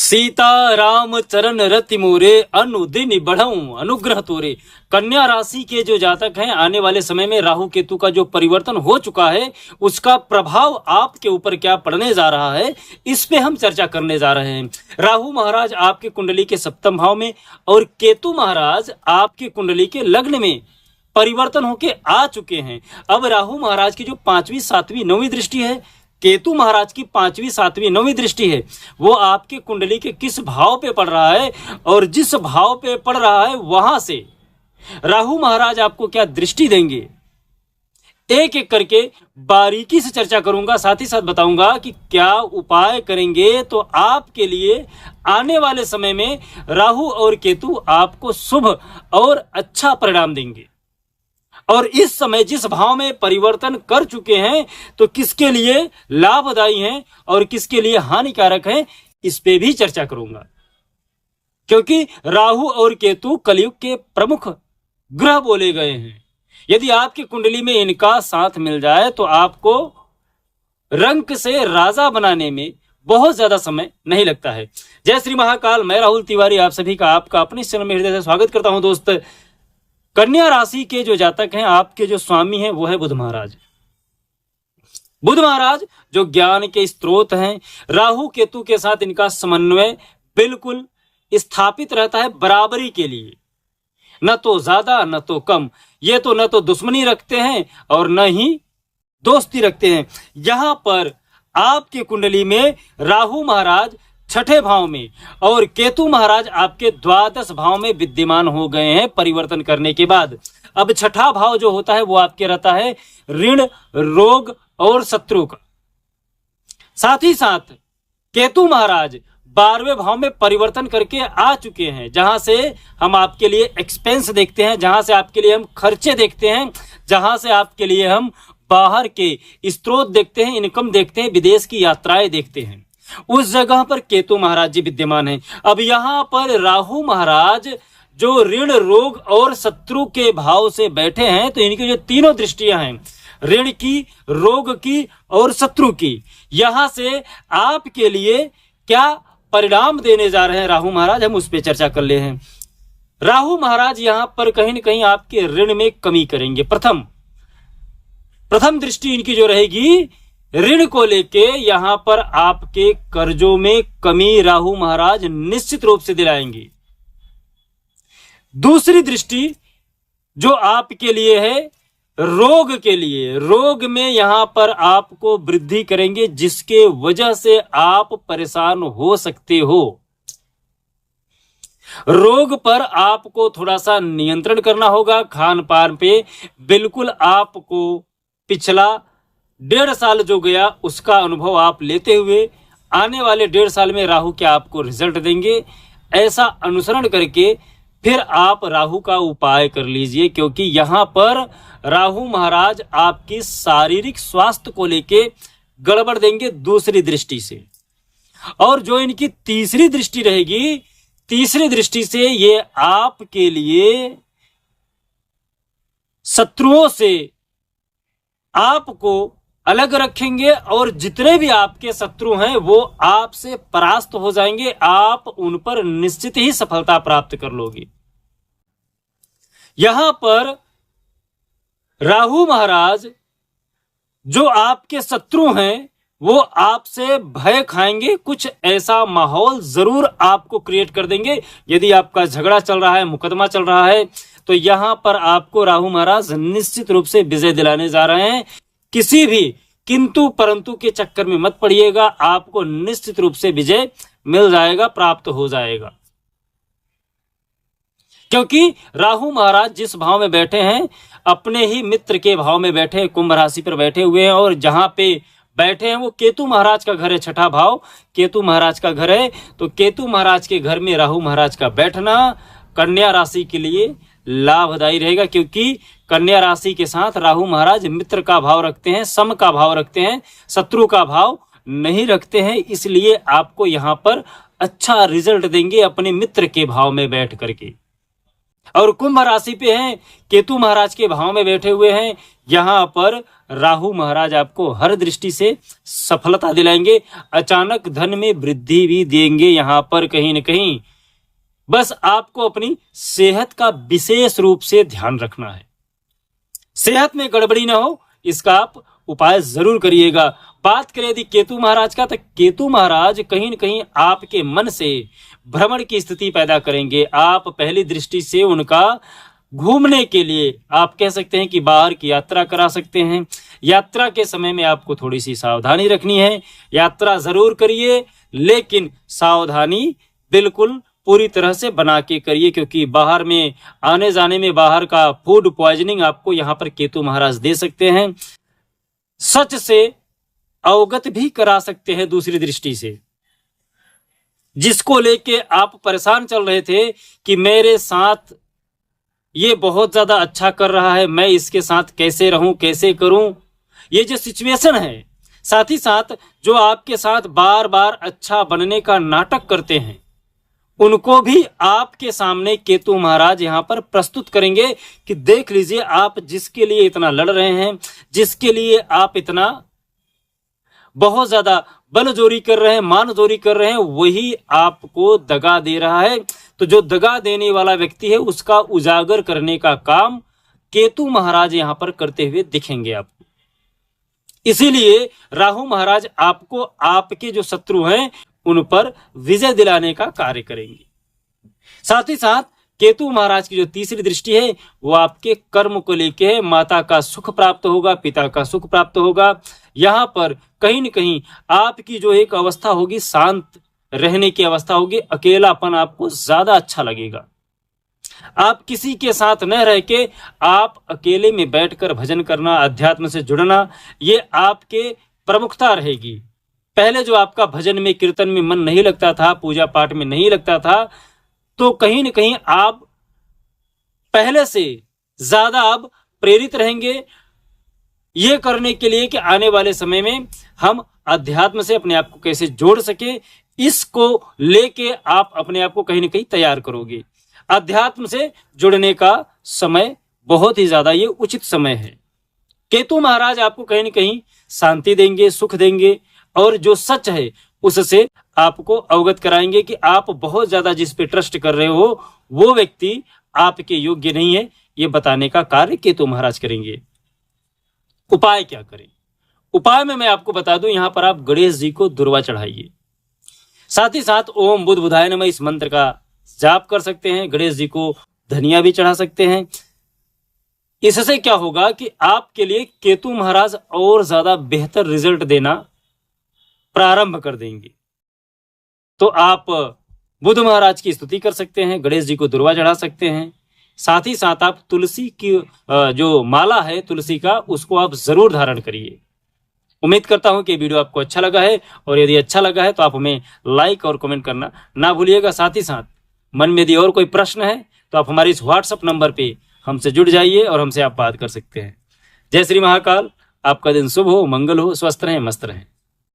सीता राम चरण रति मोरे अनुदिन बढ़ऊं अनुग्रह तोरे। कन्या राशि के जो जातक हैं, आने वाले समय में राहु केतु का जो परिवर्तन हो चुका है उसका प्रभाव आपके ऊपर क्या पड़ने जा रहा है, इस पे हम चर्चा करने जा रहे हैं। राहु महाराज आपकी कुंडली के सप्तम भाव में और केतु महाराज आपकी कुंडली के लग्न में परिवर्तन होके आ चुके हैं। अब राहु महाराज की जो 5वीं 7वीं 9वीं दृष्टि है, केतु महाराज की 5वीं 7वीं 9वीं दृष्टि है, वो आपकी कुंडली के किस भाव पे पड़ रहा है और जिस भाव पे पड़ रहा है वहां से राहु महाराज आपको क्या दृष्टि देंगे, एक एक करके बारीकी से चर्चा करूंगा। साथ ही साथ बताऊंगा कि क्या उपाय करेंगे तो आपके लिए आने वाले समय में राहु और केतु आपको शुभ और अच्छा परिणाम देंगे। और इस समय जिस भाव में परिवर्तन कर चुके हैं तो किसके लिए लाभदायी हैं और किसके लिए हानिकारक हैं, इस पे भी चर्चा करूंगा। क्योंकि राहु और केतु कलयुग के प्रमुख ग्रह बोले गए हैं। यदि आपकी कुंडली में इनका साथ मिल जाए तो आपको रंक से राजा बनाने में बहुत ज्यादा समय नहीं लगता है। जय श्री महाकाल, मैं राहुल तिवारी आप सभी का आपका अपने चैनल में हृदय से स्वागत करता हूं। दोस्त, कन्या राशि के जो जातक हैं, आपके जो स्वामी हैं वो है बुध महाराज। बुध महाराज जो ज्ञान के स्रोत हैं, राहु केतु के साथ इनका समन्वय बिल्कुल स्थापित रहता है बराबरी के लिए, न तो ज्यादा न तो कम। ये तो न तो दुश्मनी रखते हैं और न ही दोस्ती रखते हैं। यहां पर आपकी कुंडली में राहु महाराज 6ठे भाव में और केतु महाराज आपके 12 भाव में विद्यमान हो गए हैं परिवर्तन करने के बाद। अब 6ठा भाव जो होता है वो आपके रहता है ऋण, रोग और शत्रु का। साथ ही साथ केतु महाराज 12वें भाव में परिवर्तन करके आ चुके हैं, जहां से हम आपके लिए एक्सपेंस देखते हैं, जहां से आपके लिए हम खर्चे देखते हैं, जहां से आपके लिए हम बाहर के स्रोत देखते हैं, इनकम देखते हैं, विदेश की यात्राएं देखते हैं। उस जगह पर केतु महाराज जी विद्यमान हैं। अब यहां पर राहु महाराज जो ऋण, रोग और शत्रु के भाव से बैठे हैं, तो इनकी जो तीनों दृष्टियां हैं, ऋण की, रोग की और शत्रु की, यहां से आपके लिए क्या परिणाम देने जा रहे हैं राहु महाराज, हम उस पर चर्चा कर ले हैं। राहु महाराज यहां पर कहीं न कहीं आपके ऋण में कमी करेंगे। प्रथम दृष्टि इनकी जो रहेगी ऋण को लेके, यहां पर आपके कर्जों में कमी राहु महाराज निश्चित रूप से दिलाएंगे। दूसरी दृष्टि जो आपके लिए है रोग के लिए, रोग में यहां पर आपको वृद्धि करेंगे, जिसके वजह से आप परेशान हो सकते हो। रोग पर आपको थोड़ा सा नियंत्रण करना होगा। खान पान पे बिल्कुल आपको पिछला 1.5 साल जो गया उसका अनुभव आप लेते हुए आने वाले 1.5 साल में राहु क्या आपको रिजल्ट देंगे, ऐसा अनुसरण करके फिर आप राहु का उपाय कर लीजिए। क्योंकि यहां पर राहु महाराज आपकी शारीरिक स्वास्थ्य को लेके गड़बड़ देंगे दूसरी दृष्टि से। और जो इनकी तीसरी दृष्टि रहेगी, तीसरी दृष्टि से ये आपके लिए शत्रुओं से आपको अलग रखेंगे और जितने भी आपके शत्रु हैं वो आपसे परास्त हो जाएंगे। आप उन पर निश्चित ही सफलता प्राप्त कर लोगे। यहां पर राहु महाराज जो आपके शत्रु हैं वो आपसे भय खाएंगे, कुछ ऐसा माहौल जरूर आपको क्रिएट कर देंगे। यदि आपका झगड़ा चल रहा है, मुकदमा चल रहा है, तो यहां पर आपको राहु महाराज निश्चित रूप से विजय दिलाने जा रहे हैं। किसी भी किंतु परंतु के चक्कर में मत पड़िएगा, आपको निश्चित रूप से विजय मिल जाएगा, प्राप्त हो जाएगा। क्योंकि राहु महाराज जिस भाव में बैठे हैं, अपने ही मित्र के भाव में बैठे हैं, कुंभ राशि पर बैठे हुए हैं, और जहां पे बैठे हैं वो केतु महाराज का घर है। 6ठा भाव केतु महाराज का घर है, तो केतु महाराज के घर में राहु महाराज का बैठना कन्या राशि के लिए लाभदायी रहेगा। क्योंकि कन्या राशि के साथ राहु महाराज मित्र का भाव रखते हैं, सम का भाव रखते हैं, शत्रु का भाव नहीं रखते हैं। इसलिए आपको यहां पर अच्छा रिजल्ट देंगे अपने मित्र के भाव में बैठ करके। और कुंभ राशि पे हैं, केतु महाराज के भाव में बैठे हुए हैं, यहां पर राहु महाराज आपको हर दृष्टि से सफलता दिलाएंगे, अचानक धन में वृद्धि भी देंगे। यहाँ पर कहीं न कहीं बस आपको अपनी सेहत का विशेष रूप से ध्यान रखना है, सेहत में गड़बड़ी ना हो, इसका आप उपाय जरूर करिएगा। बात करें यदि केतु महाराज का, तो केतु महाराज कहीं न कहीं आपके मन से भ्रमण की स्थिति पैदा करेंगे। आप पहली दृष्टि से उनका घूमने के लिए आप कह सकते हैं कि बाहर की यात्रा करा सकते हैं। यात्रा के समय में आपको थोड़ी सी सावधानी रखनी है। यात्रा जरूर करिए, लेकिन सावधानी बिल्कुल पूरी तरह से बना के करिए, क्योंकि बाहर में आने जाने में बाहर का फूड पॉइजनिंग आपको यहाँ पर केतु महाराज दे सकते हैं। सच से अवगत भी करा सकते हैं दूसरी दृष्टि से, जिसको लेके आप परेशान चल रहे थे कि मेरे साथ ये बहुत ज्यादा अच्छा कर रहा है, मैं इसके साथ कैसे रहूं, कैसे करूं, ये जो सिचुएशन है, साथ ही साथ जो आपके साथ बार बार अच्छा बनने का नाटक करते हैं, उनको भी आपके सामने केतु महाराज यहाँ पर प्रस्तुत करेंगे कि देख लीजिए, आप जिसके लिए इतना लड़ रहे हैं, जिसके लिए आप इतना बहुत ज्यादा बलजोरी कर रहे हैं, मानजोरी कर रहे हैं, वही आपको दगा दे रहा है। तो जो दगा देने वाला व्यक्ति है, उसका उजागर करने का काम केतु महाराज यहाँ पर करते हुए दिखेंगे आपको। इसीलिए राहु महाराज आपको आपके जो शत्रु हैं उन पर विजय दिलाने का कार्य करेंगे। साथ ही साथ केतु महाराज की जो तीसरी दृष्टि है वो आपके कर्म को लेके है। माता का सुख प्राप्त होगा, पिता का सुख प्राप्त होगा। यहाँ पर कहीं न कहीं आपकी जो एक अवस्था होगी, शांत रहने की अवस्था होगी, अकेलापन आपको ज्यादा अच्छा लगेगा। आप किसी के साथ न रह के आप अकेले में बैठकर भजन करना, अध्यात्म से जुड़ना, ये आपके प्रमुखता रहेगी। पहले जो आपका भजन में, कीर्तन में मन नहीं लगता था, पूजा पाठ में नहीं लगता था, तो कहीं न कहीं आप पहले से ज्यादा अब प्रेरित रहेंगे ये करने के लिए कि आने वाले समय में हम अध्यात्म से अपने आप को कैसे जोड़ सके, इसको लेके आप अपने आप को कहीं न कहीं तैयार करोगे। अध्यात्म से जुड़ने का समय बहुत ही ज्यादा ये उचित समय है। केतु महाराज आपको कहीं न कहीं शांति देंगे, सुख देंगे, और जो सच है उससे आपको अवगत कराएंगे कि आप बहुत ज्यादा जिस पे ट्रस्ट कर रहे हो वो व्यक्ति आपके योग्य नहीं है, ये बताने का कार्य केतु महाराज करेंगे। उपाय क्या करें? उपाय में मैं आपको बता दूं, यहां पर आप गणेश जी को दुर्वा चढ़ाइए। साथ ही साथ ओम बुध बुधाय नमः इस मंत्र का जाप कर सकते हैं। गणेश जी को धनिया भी चढ़ा सकते हैं। इससे क्या होगा कि आपके लिए केतु महाराज और ज्यादा बेहतर रिजल्ट देना प्रारंभ कर देंगे। तो आप बुध महाराज की स्तुति कर सकते हैं, गणेश जी को दुर्वा चढ़ा सकते हैं। साथ ही साथ आप तुलसी की जो माला है तुलसी का, उसको आप जरूर धारण करिए। उम्मीद करता हूं कि वीडियो आपको अच्छा लगा है, और यदि अच्छा लगा है तो आप हमें लाइक और कमेंट करना ना भूलिएगा। साथ ही साथ मन में यदि और कोई प्रश्न है तो आप हमारे इस व्हाट्सएप नंबर पे हमसे जुड़ जाइए और हमसे आप बात कर सकते हैं। जय श्री महाकाल। आपका दिन शुभ हो, मंगल हो, स्वस्थ रहें, मस्त रहें।